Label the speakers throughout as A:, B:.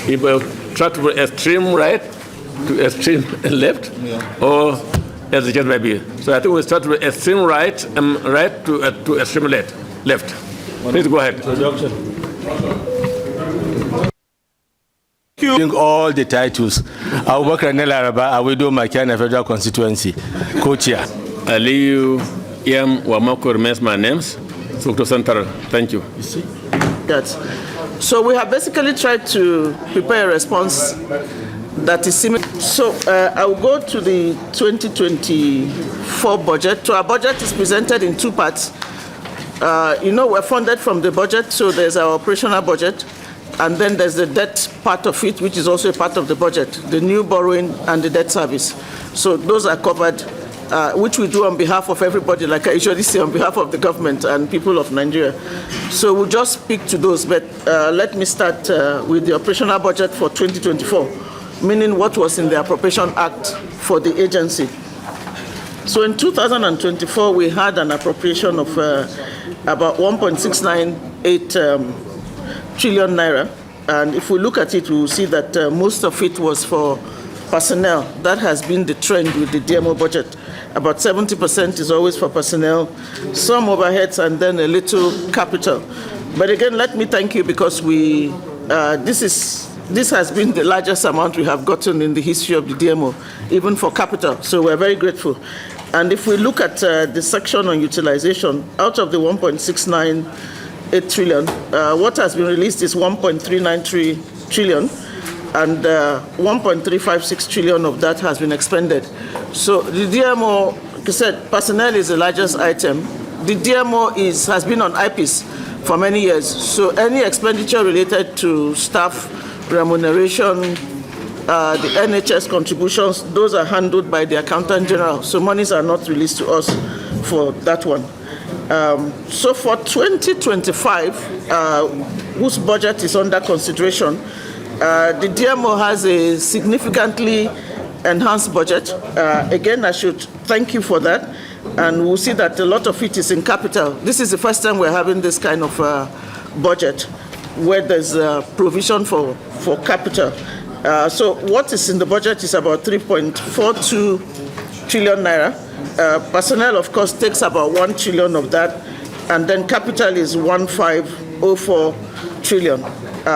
A: if we try to be extreme right to extreme left, or as the case may be. So I think we start with extreme right and right to extreme left. Please go ahead.
B: All the titles. Abubakar Nelaraba, Awedo Makiana Federal Constituency, co-chair.
A: Aliyu Yam Wamako remains my names. Sokoto Central. Thank you.
C: Yes. So we have basically tried to prepare a response that is similar. So I will go to the 2024 budget. So our budget is presented in two parts. We're funded from the budget, so there's our operational budget, and then there's the debt part of it, which is also a part of the budget, the new borrowing and the debt service. So those are covered, which we do on behalf of everybody, like I usually say, on behalf of the government and people of Nigeria. So we'll just speak to those, but let me start with the operational budget for 2024, meaning what was in the Appropriation Act for the agency. So in 2024, we had an appropriation of about 1.698 trillion naira. And if we look at it, we will see that most of it was for personnel. That has been the trend with the DMO budget. About 70% is always for personnel, some overheads, and then a little capital. But again, let me thank you, because this has been the largest amount we have gotten in the history of the DMO, even for capital. So we're very grateful. And if we look at the section on utilization, out of the 1.698 trillion, what has been released is 1.393 trillion, and 1.356 trillion of that has been expended. So the DMO, like I said, personnel is the largest item. The DMO has been on IPs for many years. So any expenditure related to staff remuneration, the NHS contributions, those are handled by the Accountant General. So monies are not released to us for that one. So for 2025, whose budget is under consideration, the DMO has a significantly enhanced budget. Again, I should thank you for that. And we'll see that a lot of it is in capital. This is the first time we're having this kind of budget where there's provision for capital. So what is in the budget is about 3.42 trillion naira. Personnel, of course, takes about 1 trillion of that, and then capital is 1.504 trillion.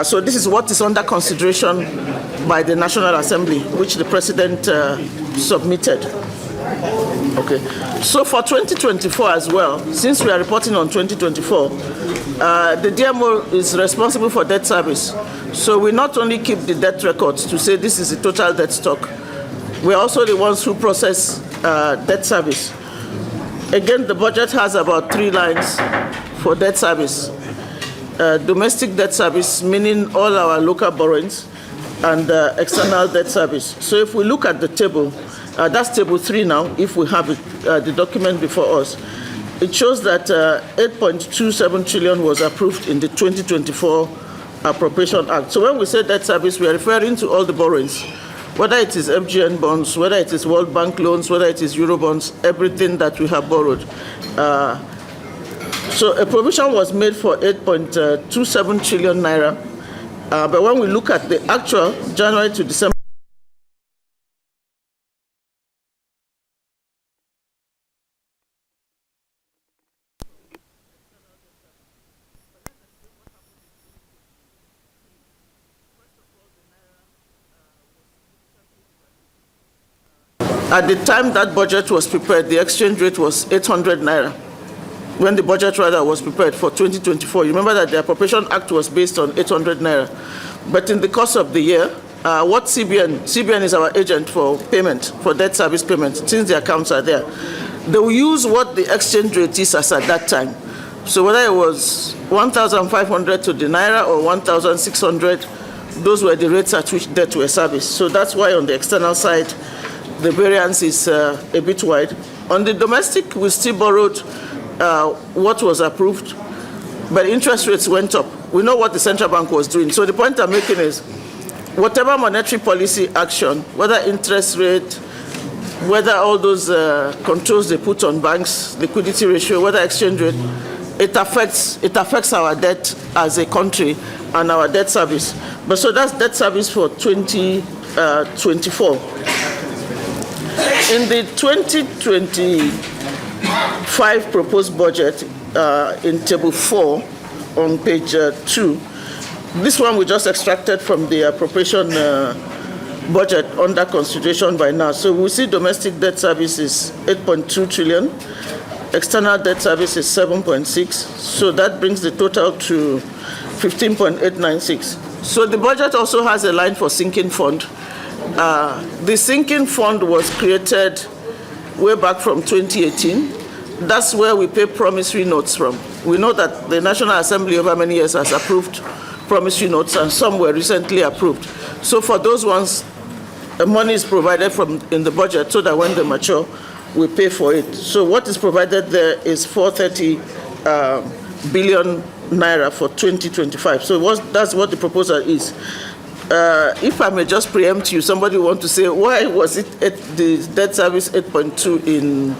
C: So this is what is under consideration by the National Assembly, which the President submitted. Okay. So for 2024 as well, since we are reporting on 2024, the DMO is responsible for debt service. So we not only keep the debt records to say this is the total debt stock, we're also the ones who process debt service. Again, the budget has about 3 lines for debt service. Domestic debt service, meaning all our local borrowings, and external debt service. So if we look at the table, that's table 3 now, if we have it, the document before us, it shows that 8.27 trillion was approved in the 2024 Appropriation Act. So when we say debt service, we are referring to all the borrowings, whether it is FGN bonds, whether it is World Bank loans, whether it is Euro bonds, everything that we have borrowed. So a provision was made for 8.27 trillion naira. But when we look at the actual January to December, at the time that budget was prepared, the exchange rate was 800 naira. When the budget rather was prepared for 2024, you remember that the Appropriation Act was based on 800 naira. But in the course of the year, what CBN is our agent for payment, for debt service payment, since the accounts are there, they will use what the exchange rate is as at that time. So whether it was 1,500 to the naira or 1,600, those were the rates at which debt were serviced. So that's why on the external side, the variance is a bit wide. On the domestic, we still borrowed what was approved, but interest rates went up. We know what the central bank was doing. So the point I'm making is, whatever monetary policy action, whether interest rate, whether all those controls they put on banks, liquidity ratio, whether exchange rate, it affects our debt as a country and our debt service. But so that's debt service for 2024. In the 2025 proposed budget, in table 4 on page 2, this one we just extracted from the appropriation budget under consideration by now. So we see domestic debt service is 8.2 trillion, external debt service is 7.6, so that brings the total to 15.896. So the budget also has a line for sinking fund. The sinking fund was created way back from 2018. That's where we pay promissory notes from. We know that the National Assembly over many years has approved promissory notes, and some were recently approved. So for those ones, money is provided from in the budget so that when they mature, we pay for it. So what is provided there is 430 billion naira for 2025. So that's what the proposal is. If I may just preempt you, somebody want to say, why was it the debt service 8.2 in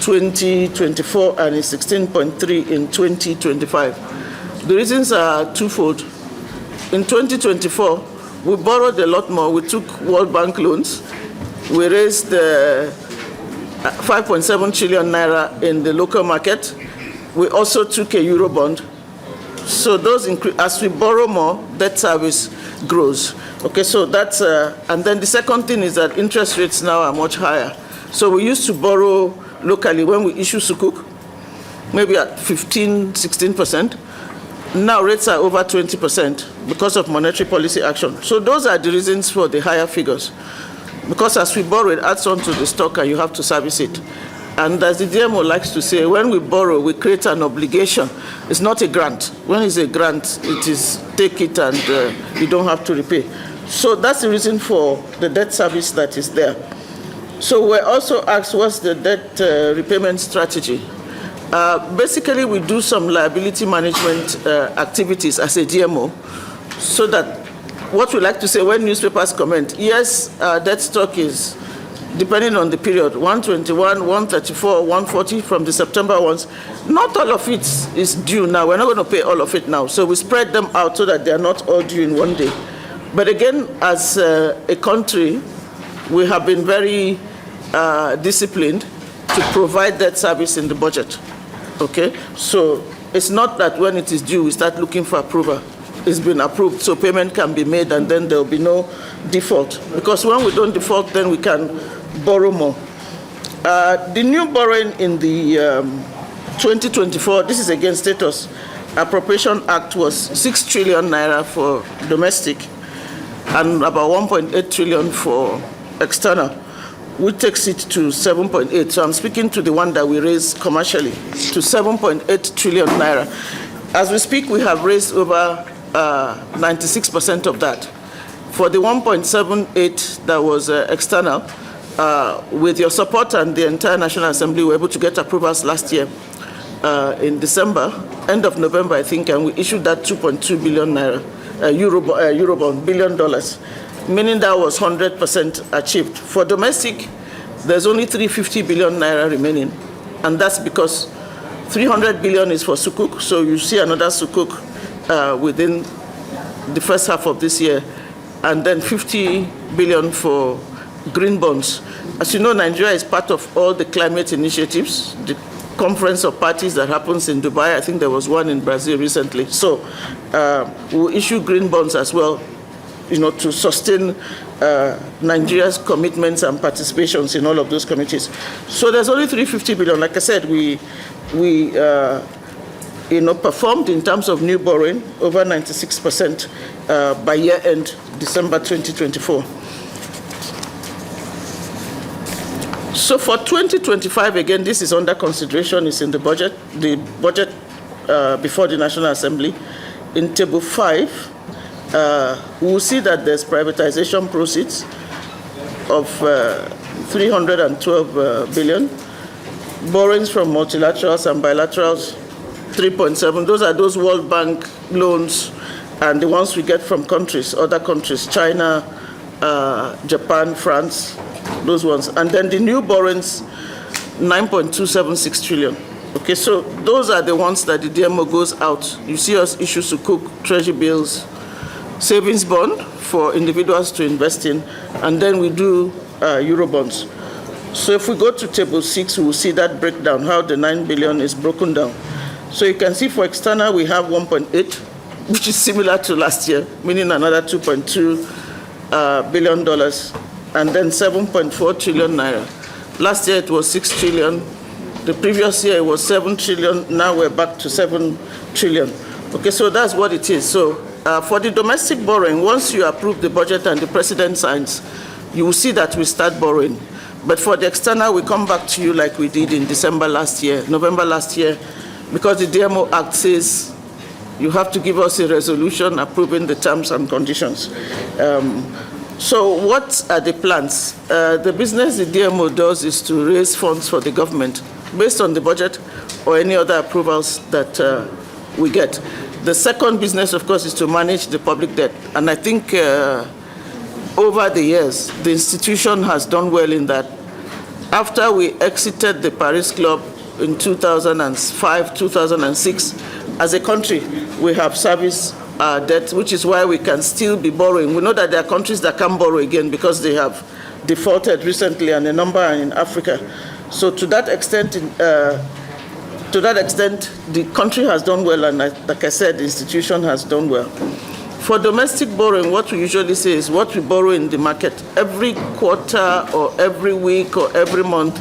C: 2024 and it's 16.3 in 2025? The reasons are twofold. In 2024, we borrowed a lot more. We took World Bank loans. We raised 5.7 trillion naira in the local market. We also took a Eurobond. So those as we borrow more, debt service grows. Okay, so that's, and then the second thing is that interest rates now are much higher. So we used to borrow locally when we issue sukuk, maybe at 15, 16%. Now rates are over 20% because of monetary policy action. So those are the reasons for the higher figures. Because as we borrow, it adds on to the stock and you have to service it. And as the DMO likes to say, when we borrow, we create an obligation. It's not a grant. When it's a grant, it is take it and you don't have to repay. So that's the reason for the debt service that is there. So we're also asked, what's the debt repayment strategy? Basically, we do some liability management activities as a DMO, so that what we like to say when newspapers comment, yes, debt stock is, depending on the period, 121, 134, 140 from the September ones. Not all of it is due now. We're not going to pay all of it now. So we spread them out so that they're not all due in one day. But again, as a country, we have been very disciplined to provide that service in the budget. Okay? So it's not that when it is due, we start looking for approval. It's been approved, so payment can be made, and then there will be no default. Because when we don't default, then we can borrow more. The new borrowing in the 2024, this is again status, Appropriation Act was 6 trillion naira for domestic and about 1.8 trillion for external, which takes it to 7.8. So I'm speaking to the one that we raised commercially, to 7.8 trillion naira. As we speak, we have raised over 96% of that. For the 1.78 that was external, with your support and the entire National Assembly, we were able to get approvals last year in December, end of November, I think, and we issued that 2.2 billion naira, Eurobond, $1 billion, meaning that was 100% achieved. For domestic, there's only 350 billion naira remaining, and that's because 300 billion is for sukuk, so you see another sukuk within the first half of this year, and then 50 billion for green bonds. As you know, Nigeria is part of all the climate initiatives, the conference of parties that happens in Dubai. I think there was one in Brazil recently. So we'll issue green bonds as well, you know, to sustain Nigeria's commitments and participations in all of those committees. So there's only 350 billion. Like I said, we performed in terms of new borrowing over 96% by year end, December 2024. So for 2025, again, this is under consideration, it's in the budget before the National Assembly. In table 5, we'll see that there's privatization proceeds of 312 billion, borrowings from multilaterals and bilaterals, 3.7. Those are those World Bank loans and the ones we get from countries, other countries, China, Japan, France, those ones. And then the new borrowings, 9.276 trillion. Okay, so those are the ones that the DMO goes out. You see us issue Sukuk, treasury bills, savings bond for individuals to invest in, and then we do Eurobonds. So if we go to table 6, we will see that breakdown, how the 9 billion is broken down. So you can see for external, we have 1.8, which is similar to last year, meaning another $2.2 billion, and then 7.4 trillion naira. Last year it was 6 trillion. The previous year it was 7 trillion. Now we're back to 7 trillion. Okay, so that's what it is. So for the domestic borrowing, once you approve the budget and the president signs, you will see that we start borrowing. But for the external, we come back to you like we did in November last year, because the DMO Act says you have to give us a resolution approving the terms and conditions. So what are the plans? The business the DMO does is to raise funds for the government based on the budget or any other approvals that we get. The second business, of course, is to manage the public debt. And I think over the years, the institution has done well in that. After we exited the Paris Club in 2005, 2006, as a country, we have serviced our debt, which is why we can still be borrowing. We know that there are countries that can't borrow again because they have defaulted recently, and a number are in Africa. So to that extent, the country has done well, and like I said, the institution has done well. For domestic borrowing, what we usually say is what we borrow in the market. Every quarter or every week or every month,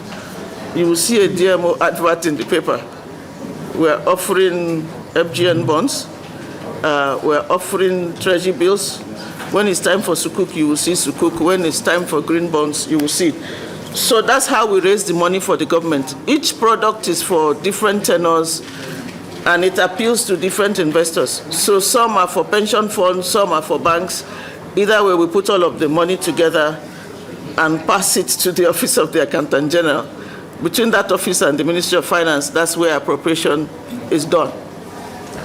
C: you will see a DMO advert in the paper. We're offering FGN bonds. We're offering treasury bills. When it's time for Sukuk, you will see Sukuk. When it's time for green bonds, you will see it. So that's how we raise the money for the government. Each product is for different tenors, and it appeals to different investors. So some are for pension funds, some are for banks. Either way, we put all of the money together and pass it to the Office of the Accountant General. Between that office and the Ministry of Finance, that's where appropriation is done.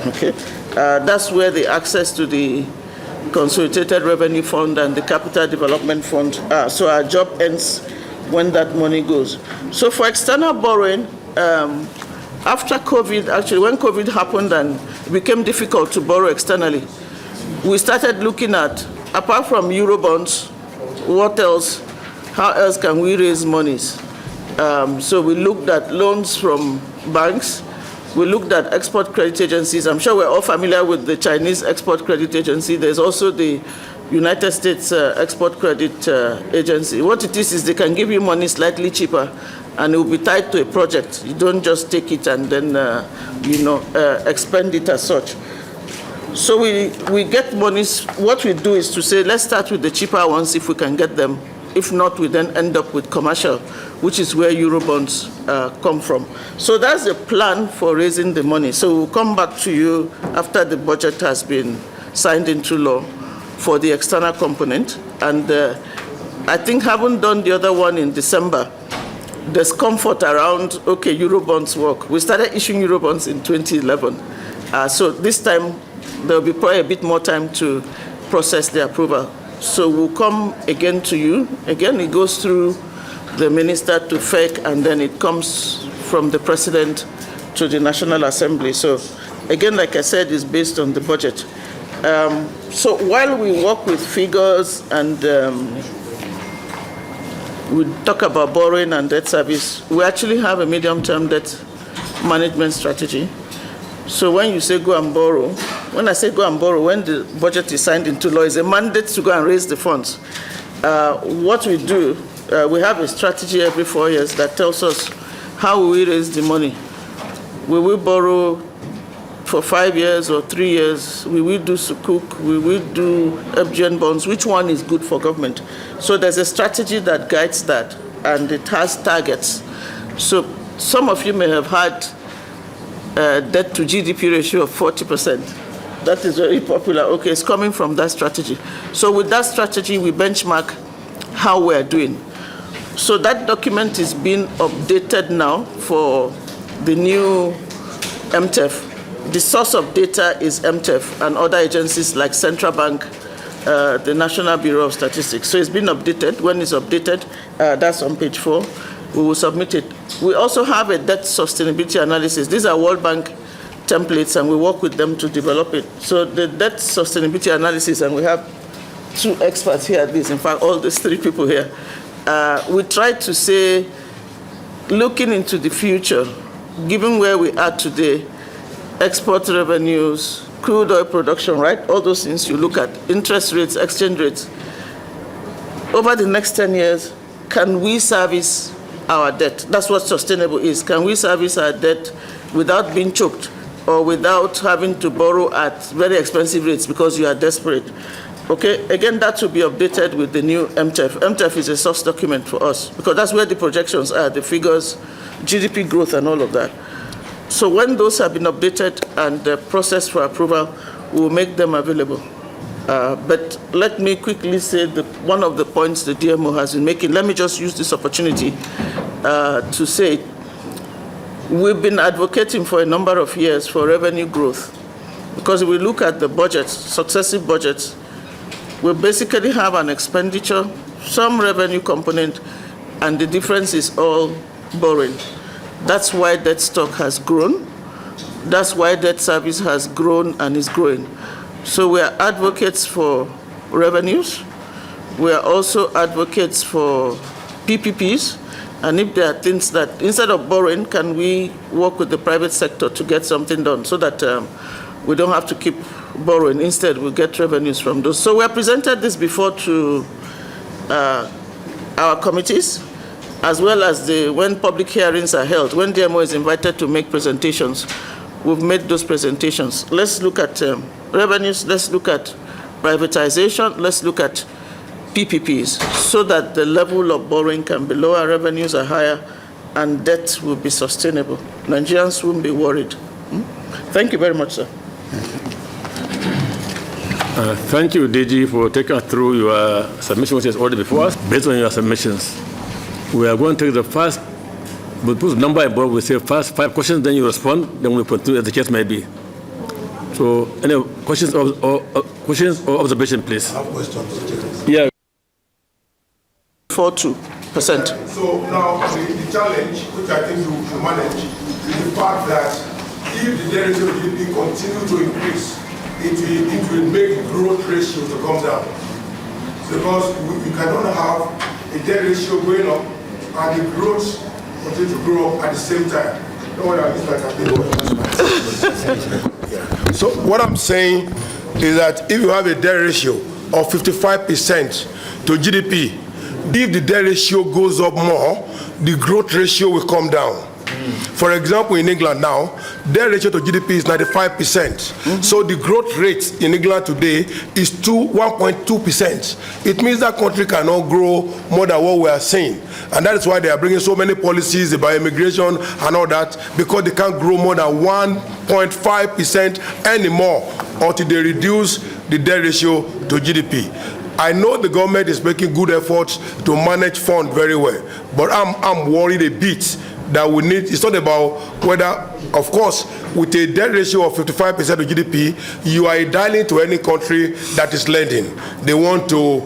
C: Okay, that's where the access to the Consolidated Revenue Fund and the Capital Development Fund are. So our job ends when that money goes. So for external borrowing, after COVID, actually when COVID happened and it became difficult to borrow externally, we started looking at, apart from Eurobonds, what else, how else can we raise monies? So we looked at loans from banks, we looked at export credit agencies. I'm sure we're all familiar with the Chinese Export Credit Agency. There's also the United States Export Credit Agency. What it is they can give you money slightly cheaper, and it will be tied to a project. You don't just take it and then, expend it as such. So we get monies. What we do is to say, let's start with the cheaper ones if we can get them. If not, we then end up with commercial, which is where Eurobonds come from. So that's the plan for raising the money. So we'll come back to you after the budget has been signed into law for the external component. And I think having done the other one in December, there's comfort around, okay, Eurobonds work. We started issuing Eurobonds in 2011. So this time, there'll be probably a bit more time to process the approval. So we'll come again to you. Again, it goes through the minister to FEC, and then it comes from the president to the National Assembly. So again, like I said, it's based on the budget. So while we work with figures and we talk about borrowing and debt service, we actually have a medium-term debt management strategy. So when you say go and borrow, when I say go and borrow, when the budget is signed into law, it's a mandate to go and raise the funds. What we do, we have a strategy every 4 years that tells us how we raise the money. Will we borrow for 5 years or 3 years? Will we do Sukuk? Will we do FGN bonds? Which one is good for government? So there's a strategy that guides that, and it has targets. So some of you may have had debt to GDP ratio of 40%. That is very popular. Okay, it's coming from that strategy. So with that strategy, we benchmark how we're doing. So that document is being updated now for the new MTEF. The source of data is MTEF and other agencies like Central Bank, the National Bureau of Statistics. So it's been updated. When it's updated, that's on page 4. we will submit it. We also have a debt sustainability analysis. These are World Bank templates, and we work with them to develop it. So the debt sustainability analysis, and we have 2 experts here at this, in fact, all these 3 people here, we try to say, looking into the future, given where we are today, export revenues, crude oil production, right? All those things you look at, interest rates, exchange rates. Over the next 10 years, can we service our debt? That's what sustainable is. Can we service our debt without being choked or without having to borrow at very expensive rates because you are desperate? Okay, again, that will be updated with the new MTEF. MTEF is a source document for us because that's where the projections are, the figures, GDP growth and all of that. So when those have been updated and processed for approval, we'll make them available. But let me quickly say that one of the points the DMO has been making, let me just use this opportunity to say, we've been advocating for a number of years for revenue growth. Because if we look at the budgets, successive budgets, we basically have an expenditure, some revenue component, and the difference is all borrowing. That's why debt stock has grown. That's why debt service has grown and is growing. So we are advocates for revenues. We are also advocates for PPPs. And if there are things that, instead of borrowing, can we work with the private sector to get something done so that we don't have to keep borrowing. Instead, we get revenues from those. So we have presented this before to our committees, as well as when public hearings are held, when DMO is invited to make presentations, we've made those presentations. Let's look at revenues, let's look at privatization, let's look at PPPs, so that the level of borrowing can be lower, revenues are higher, and debt will be sustainable. Nigerians won't be worried. Thank you very much, sir.
A: Thank you, DG, for taking us through your submission, which is already before us. Based on your submissions, we are going to take the first, we'll put the number above, we say first 5 questions, then you respond, then we continue as the case may be. So, any questions or observation, please?
D: I have questions.
A: Yeah.
C: 4.2%.
D: So now the challenge, which I think you manage, is the fact that if the debt ratio of GDP continues to increase, it will make the growth ratio to come down. Because we cannot have a debt ratio going up and the growth continue to grow up at the same time. Don't worry, So what I'm saying is that if you have a debt ratio of 55% to GDP, if the debt ratio goes up more, the growth ratio will come down. For example, in England now, debt ratio to GDP is 95%. So the growth rate in England today is 1.2%. It means that country cannot grow more than what we are saying. And that is why they are bringing so many policies about immigration and all that, because they can't grow more than 1.5% anymore until they reduce the debt ratio to GDP. I know the government is making good efforts to manage funds very well, but I'm worried a bit that we need, it's not about whether, of course, with a debt ratio of 55% of GDP, you are dialing to any country that is lending. They want to,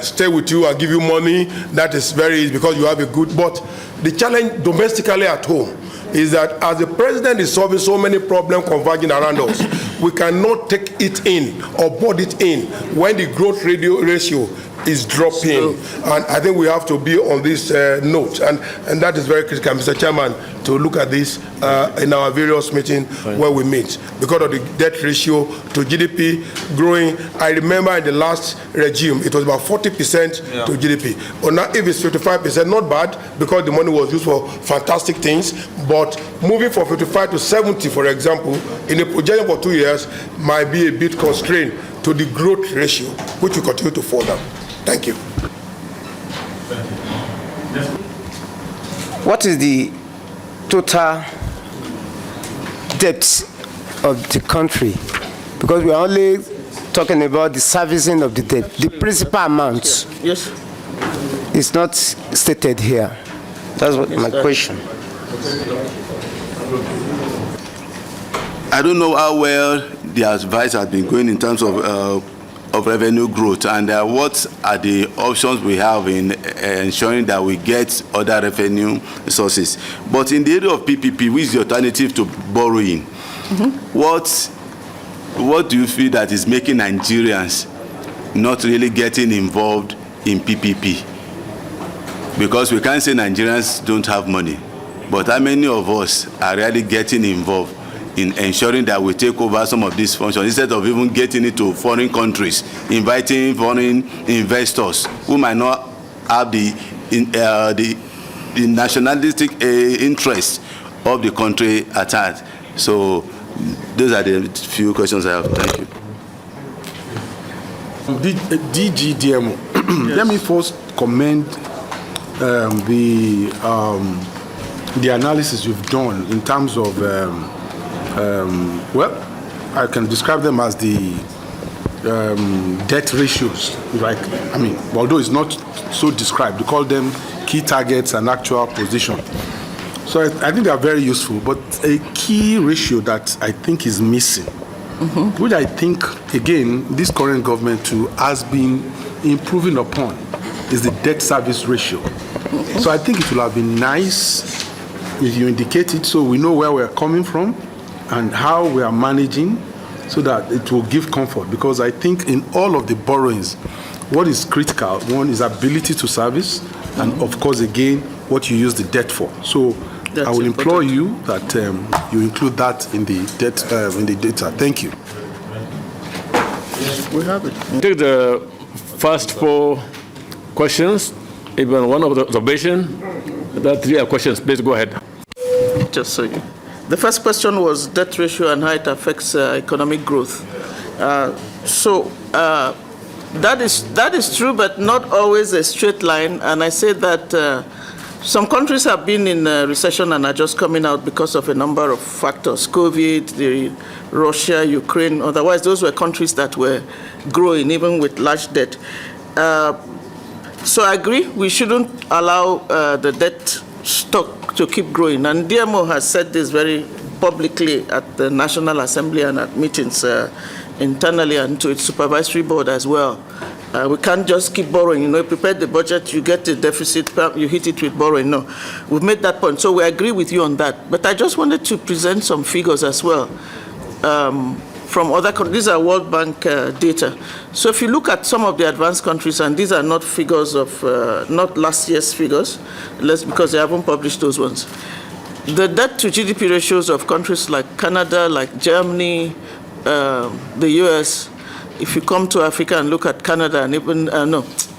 D: stay with you and give you money. That is very easy because you have a good, but the challenge domestically at home is that as the president is solving so many problems converging around us, we cannot take it in or board it in when the growth ratio is dropping. And I think we have to be on this note, and that is very critical, Mr. Chairman, to look at this in our various meetings where we meet, because of the debt ratio to GDP growing. I remember in the last regime, it was about 40% to GDP. But now if it's 55%, not bad, because the money was used for fantastic things, but moving from 55 to 70, for example, in a projection for 2 years, might be a bit constrained to the growth ratio, which will continue to fall down. Thank you.
E: What is the total debt of the country? Because we are only talking about the servicing of the debt. The principal amount is not stated here. That's what my question.
F: I don't know how well the advice has been going in terms of of revenue growth, and what are the options we have in ensuring that we get other revenue sources. But in the area of PPP, which is the alternative to borrowing, what do you feel that is making Nigerians not really getting involved in PPP? Because we can't say Nigerians don't have money, but how many of us are really getting involved in ensuring that we take over some of these functions instead of even getting it to foreign countries, inviting foreign investors who might not have the nationalistic interest of the country at heart? So those are the few questions I have. Thank you.
G: DGDMO. Yes. Let me first commend the analysis you've done in terms of well, I can describe them as the debt ratios. Like, I mean, although it's not so described, we call them key targets and actual position. So I think they are very useful. But a key ratio that I think is missing, which I think, again, this current government too has been improving upon, is the debt service ratio. So I think it will have been nice if you indicate it so we know where we're coming from and how we are managing, so that it will give comfort. Because I think in all of the borrowings, what is critical, one is ability to service, and of course, again, what you use the debt for. So that's I will implore you that you include that in the debt in the data. Thank you.
C: We have it.
A: Take the first 4 questions, even one of the observation. There are 3 questions. Please go ahead.
C: Just so you. The first question was debt ratio and how it affects economic growth. That is true, but not always a straight line. And I say that some countries have been in recession and are just coming out because of a number of factors: COVID, Russia, Ukraine. Otherwise, those were countries that were growing, even with large debt. So I agree, we shouldn't allow the debt stock to keep growing. And DMO has said this very publicly at the National Assembly and at meetings internally and to its supervisory board as well. We can't just keep borrowing. You prepare the budget, you get the deficit, you hit it with borrowing. No, we've made that point. So we agree with you on that. But I just wanted to present some figures as well from other countries. These are World Bank data. So if you look at some of the advanced countries, and these are not figures of, not last year's figures, because they haven't published those ones. The debt to GDP ratios of countries like Canada, like Germany, the US, if you come to Africa and look at Canada and even,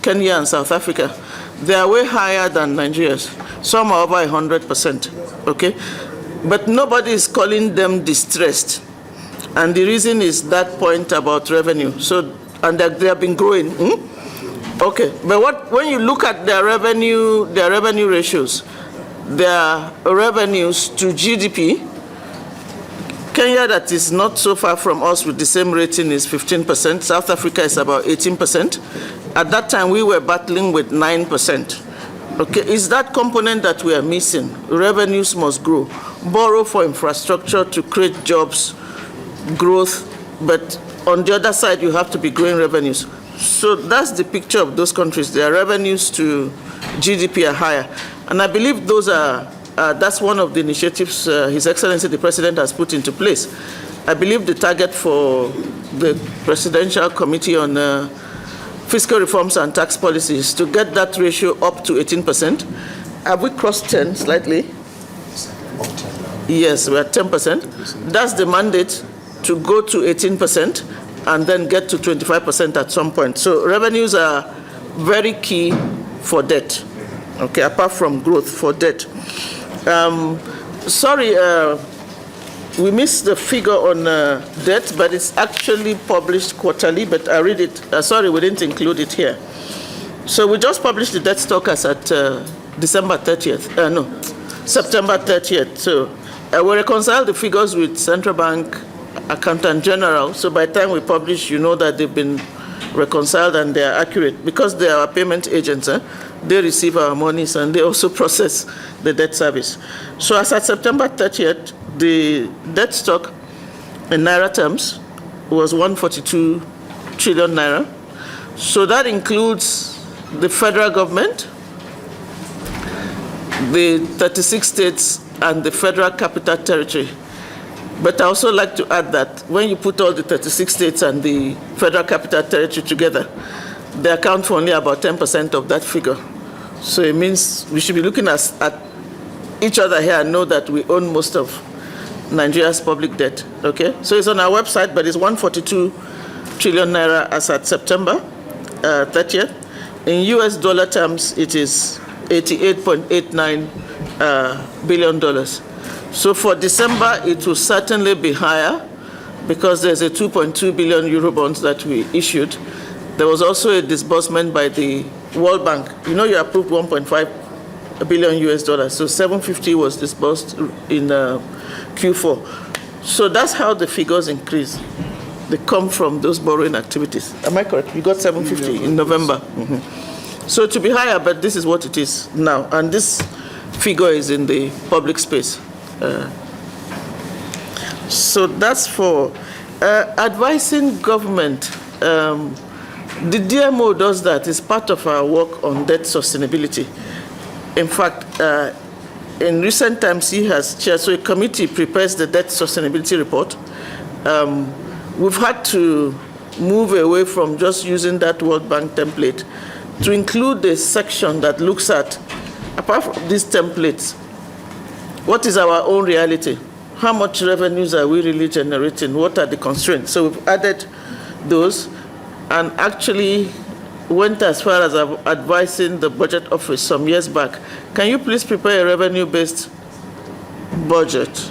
C: Kenya and South Africa, they are way higher than Nigeria's. Some are over 100%, okay? But nobody is calling them distressed. And the reason is that point about revenue. So, and they have been growing. Okay, but when you look at their revenue ratios, their revenues to GDP, Kenya, that is not so far from us with the same rating, is 15%. South Africa is about 18%. At that time, we were battling with 9%. Okay, is that component that we are missing? Revenues must grow. Borrow for infrastructure to create jobs, growth, but on the other side, you have to be growing revenues. So that's the picture of those countries. Their revenues to GDP are higher. And I believe those are, that's one of the initiatives His Excellency the President has put into place. I believe the target for the Presidential Committee on Fiscal Reforms and Tax Policies to get that ratio up to 18%. Have we crossed 10 slightly? Yes, we're at 10%. That's the mandate, to go to 18% and then get to 25% at some point. So revenues are very key for debt, okay, apart from growth for debt. We missed the figure on debt, but it's actually published quarterly, but I read it. Sorry, we didn't include it here. So we just published the debt stock as at September 30th. So we reconcile the figures with Central Bank Accountant General. So by the time we publish, you know that they've been reconciled and they are accurate. Because they are payment agents, they receive our monies and they also process the debt service. So as at September 30th, the debt stock in Naira terms was 142 trillion naira. So that includes the federal government, the 36 states, and the Federal Capital Territory. But I also like to add that when you put all the 36 states and the Federal Capital Territory together, they account for only about 10% of that figure. So it means we should be looking at each other here and know that we own most of Nigeria's public debt, okay? So it's on our website, but it's 142 trillion naira as at September 30th. In US dollar terms, it is $88.89 billion. So for December, it will certainly be higher because there's a 2.2 billion euro bonds that we issued. There was also a disbursement by the World Bank. You know, you approved 1.5 billion US dollars. So 750 was disbursed in Q4. So that's how the figures increase. They come from those borrowing activities. Am I correct? You got 750 in November. Mm-hmm. So to be higher, but this is what it is now. And this figure is in the public space. So that's for advising government. The DMO does that. It's part of our work on debt sustainability. In fact, in recent times, he has chaired, so a committee prepares the debt sustainability report. We've had to move away from just using that World Bank template to include a section that looks at, apart from these templates, what is our own reality? How much revenues are we really generating? What are the constraints? So we've added those and actually went as far as advising the budget office some years back. Can you please prepare a revenue-based budget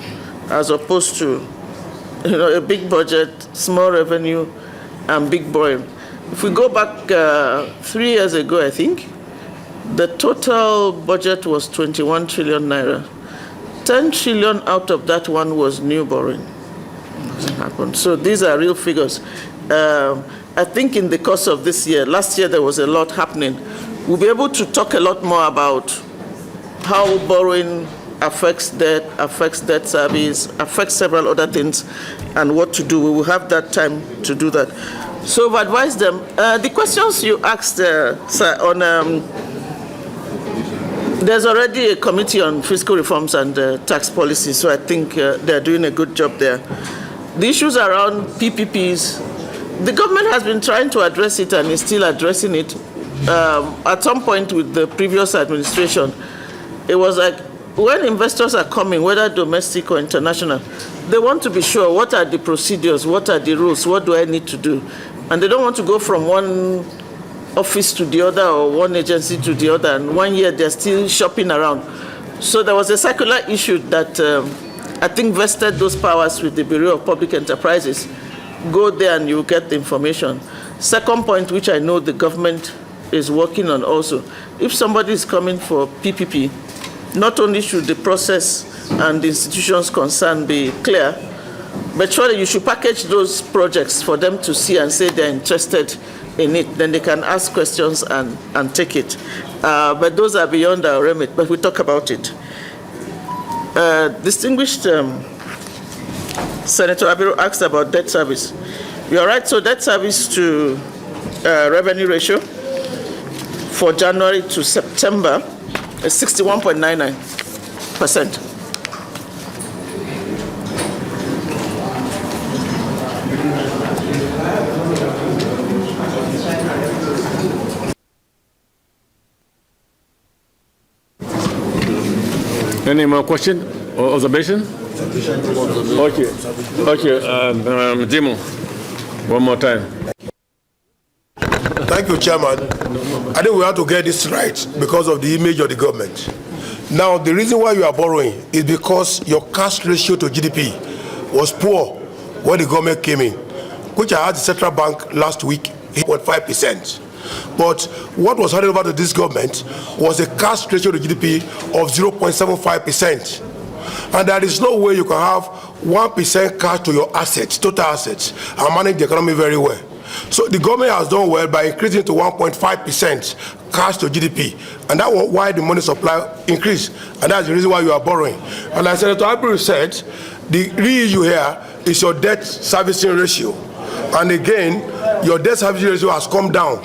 C: as opposed to a big budget, small revenue, and big borrowing? If we go back 3 years ago, I think, the total budget was 21 trillion naira. 10 trillion out of that one was new borrowing. Doesn't happen. So these are real figures. I think in the course of this year, last year there was a lot happening. We'll be able to talk a lot more about how borrowing affects debt service, affects several other things, and what to do. We will have that time to do that. So I've advised them. The questions you asked, sir, on there's already a committee on fiscal reforms and tax policy, so I think they're doing a good job there. The issues around PPPs, the government has been trying to address it and is still addressing it. At some point with the previous administration, it was like when investors are coming, whether domestic or international, they want to be sure what are the procedures, what are the rules, what do I need to do? And they don't want to go from one office to the other or one agency to the other, and 1 year they're still shopping around. So there was a circular issue that I think vested those powers with the Bureau of Public Enterprises. Go there and you'll get the information. Second point, which I know the government is working on also, if somebody is coming for PPP, not only should the process and the institutions concerned be clear, but surely you should package those projects for them to see and say they're interested in it. Then they can ask questions and take it. But those are beyond our remit, but we'll talk about it. Distinguished Senator Abiru asked about debt service. You're right, so debt service to revenue ratio for January to September is 61.99%.
A: Any more question or observation? Okay. Okay, Jimo, one more time.
D: Thank you, Chairman. I think we have to get this right because of the image of the government. Now, the reason why you are borrowing is because your cash ratio to GDP was poor when the government came in, which I asked the Central Bank last week, 8.5%. But what was handed over to this government was a cash ratio to GDP of 0.75%. And there is no way you can have 1% cash to your assets, total assets, and manage the economy very well. So the government has done well by increasing to 1.5% cash to GDP, and that's why the money supply increased, and that's the reason why you are borrowing. And as Senator Abiru said, the real issue here is your debt servicing ratio. And again, your debt service ratio has come down.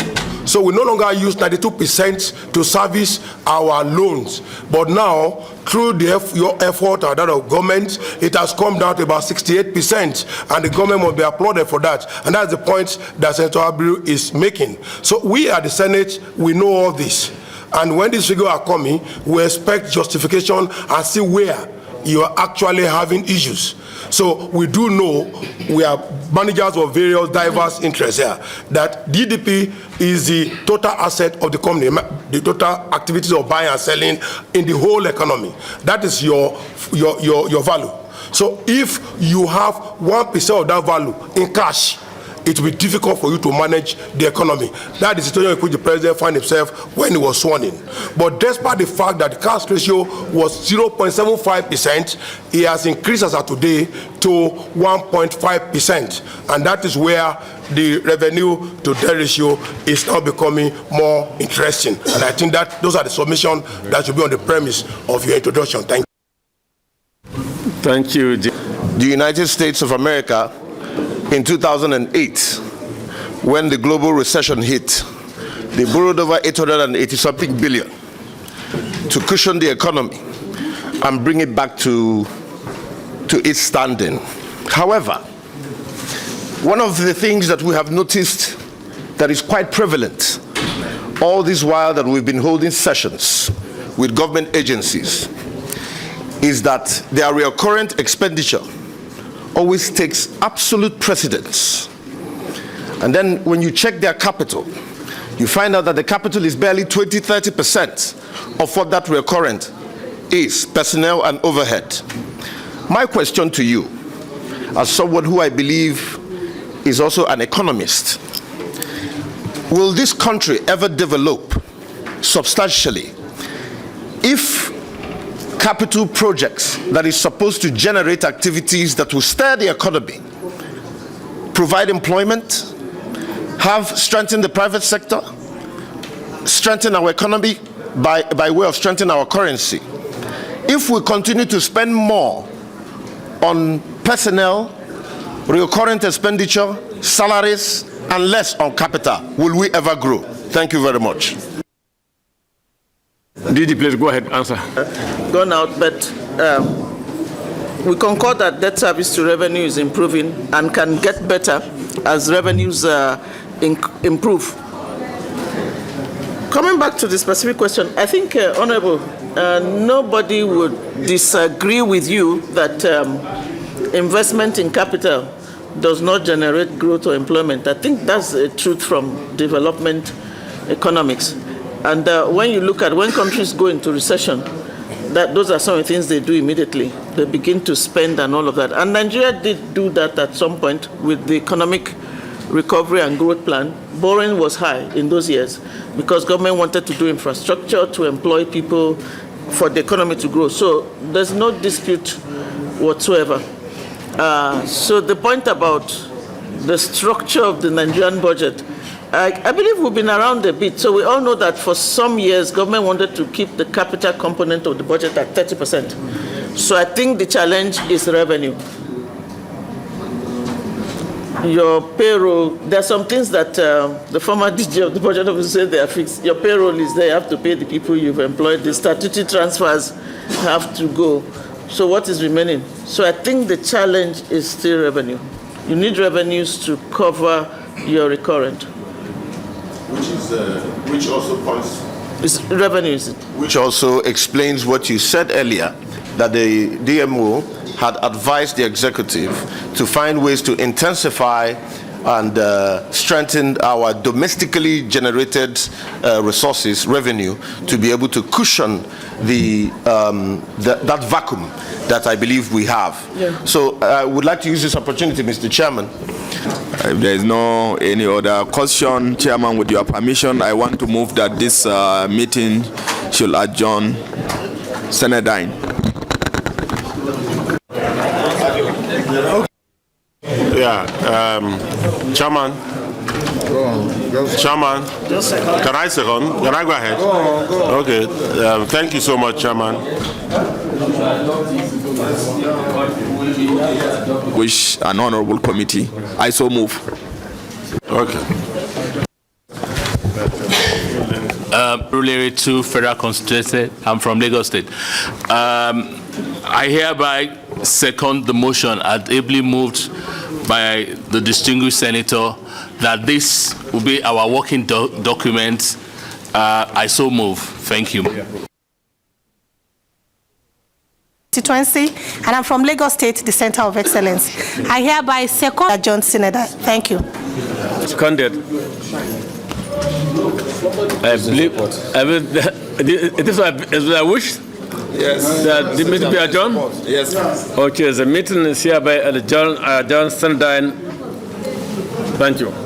D: So we no longer use 92% to service our loans. But now, through your effort and that of government, it has come down to about 68%, and the government must be applauded for that. And that's the point that Senator Abreu is making. So we at the Senate, we know all this. And when these figures are coming, we expect justification and see where you are actually having issues. So we do know, we are managers of various diverse interests here, that GDP is the total asset of the company, the total activities of buying and selling in the whole economy. That is your value. So if you have 1% of that value in cash, it will be difficult for you to manage the economy. That is the situation in which the president found himself when he was sworn in. But despite the fact that the cash ratio was 0.75%, it has increased as of today to 1.5%. And that is where the revenue to debt ratio is now becoming more interesting. And I think that those are the submissions that should be on the premise of your introduction. Thank you.
A: Thank you.
H: The United States of America, in 2008, when the global recession hit, they borrowed over 880-something billion to cushion the economy and bring it back to its standing. However, one of the things that we have noticed that is quite prevalent all this while that we've been holding sessions with government agencies is that their recurrent expenditure always takes absolute precedence. And then when you check their capital, you find out that the capital is barely 20-30% of what that recurrent is, personnel and overhead. My question to you, as someone who I believe is also an economist, will this country ever develop substantially if capital projects that is supposed to generate activities that will stir the economy, provide employment, have strengthened the private sector, strengthen our economy by way of strengthening our currency? If we continue to spend more on personnel, recurrent expenditure, salaries, and less on capital, will we ever grow? Thank you very much.
A: DG, please go ahead, answer.
C: Gone out, but we concur that debt service to revenue is improving and can get better as revenues improve. Coming back to the specific question, I think, Honorable, nobody would disagree with you that investment in capital does not generate growth or employment. I think that's a truth from development economics. And when you look at when countries go into recession, those are some of the things they do immediately. They begin to spend and all of that. And Nigeria did do that at some point with the economic recovery and growth plan. Borrowing was high in those years because government wanted to do infrastructure to employ people for the economy to grow. So there's no dispute whatsoever. So the point about the structure of the Nigerian budget, I believe we've been around a bit. So we all know that for some years, government wanted to keep the capital component of the budget at 30%. So I think the challenge is revenue. Your payroll, there are some things that the former DG of the budget office said they are fixed. Your payroll is there, you have to pay the people you've employed. The statutory transfers have to go. So what is remaining? So I think the challenge is still revenue. You need revenues to cover your recurrent.
H: Which also points.
C: It's revenues.
H: Which also explains what you said earlier, that the DMO had advised the executive to find ways to intensify and strengthen our domestically generated resources, revenue, to be able to cushion that vacuum that I believe we have. Yeah. So I would like to use this opportunity, Mr. Chairman.
I: If there is no any other question, Chairman, with your permission, I want to move that this meeting should adjourn. Senadine.
J: Yeah, Chairman. Chairman, can I second? Can I go ahead? Okay, thank you so much, Chairman.
I: Wish an honorable committee. I so move.
J: Okay.
K: Ruleri 2, Federal Constituency. I'm from Lagos State. I hereby second the motion as ably moved by the distinguished senator that this will be our working document. I so move. Thank you.
L: Constituency, and I'm from Lagos State, the Center of Excellence. I hereby second John Senator. Thank you.
A: Seconded. I believe it is what I wish.
I: Yes.
A: That the meeting be adjourned.
I: Yes.
A: Okay, the meeting is hereby adjourned. Thank you.